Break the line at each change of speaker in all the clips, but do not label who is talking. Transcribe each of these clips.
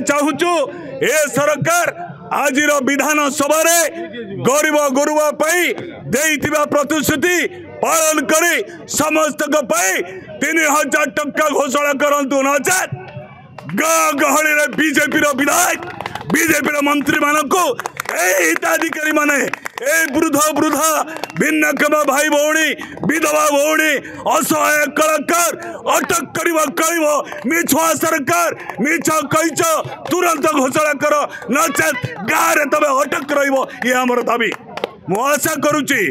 चाहूचु ए सरकार आज विधान सभा गरीब गुरुआ देइथिबा प्रतिश्रुति पालन करी समस्त 3000 टंका घोषणा करंतु नचेत गाँ गहली बीजेपी विधायक बीजेपी मंत्री मानक हिताधिकारी माने वृद्ध वृद्धा भिन्नक्षम भाई भौणी विधवा भौणी असहाय कलाकार अटक करवा कह मिछुआ सरकार मिछ कहीच तुरंत घोषणा कर नचेत गाँव में तब अटक रही दाबी मु आशा करुच्ची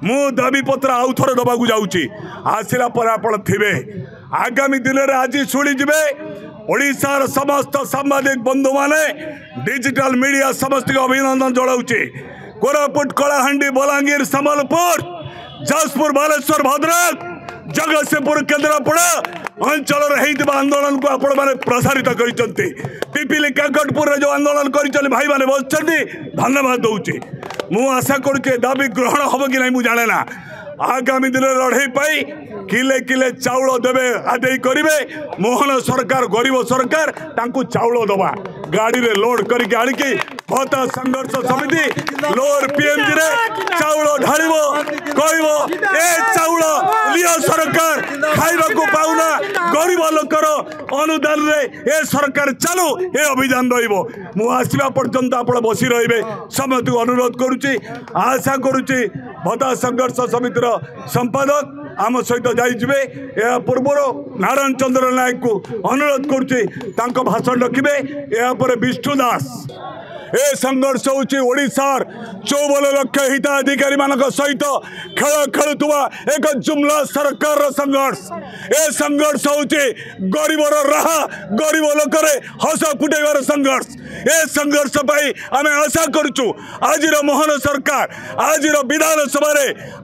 मु दाबी पत्र आउ थोड़े दबाक जाऊँगी आसला पर आप थे आगामी दिन में आज शुणीजे ओडिशार समस्त सांबादिक बंधु माने डिजिटल मीडिया समस्त अभिनंदन जनाऊे कोरापुट कलाहांडी बलांगीर संबलपुर जाजपुर बालेश्वर भद्रक जगतसिंहपुर केन्द्रापड़ा अंचल आंदोलन को आपण मैंने प्रसारित करते पिपिली काकटपुर जो आंदोलन कर भाई मैंने बस धन्यवाद दूचे मु आशा करुचे दाबी ग्रहण हम कि नहीं मुझे जाने ना आगामी दिन लड़े पाई किले किले चाउल देवे आदे करेंगे मोहन सरकार गरीब सरकार तांकू चाउल दबा गाड़ी रे लोड करके आनिकी भत्ता संघर्ष समिति लोर पीएमजी रे चाउल ढालिबो कहबो ए चाउल लियो सरकार खाइबा को पाउना गरीब लोकर अनुदान रे ए सरकार चालू ए अभियान रहिबो मु आसीबा पर्यंत आपण बसी रहिबे समस्त अनुरोध करूची आशा करूची भत्ता संघर्ष समितिर संपादक आम सहित जाइए या पूर्व नारायण चंद्र नायक को अनुरोध करुचे भाषण रखिए यापर विष्णु दास ए संघर्ष होशार 54 लाख हिताधिकारी मान सहित खेल खेलुवा एक जुमला सरकार संघर्ष ए संघर्ष हूँ गरीबर राहा गरीब लोकर हस फुटेबार संघर्ष ए संघर्ष पाई आम आशा करुचु आज मोहन सरकार आज विधान सभा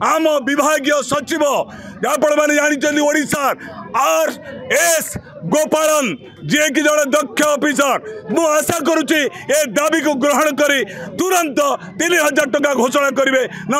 आम विभागीय सचिव आपण मैंने जानी ओडिशार RS गोपालन जी कि जड़े दक्ष ऑफिसर मु आशा करुच्ची ए दाबी को ग्रहण करी तुरंत 3000 टंका घोषणा करेंगे ना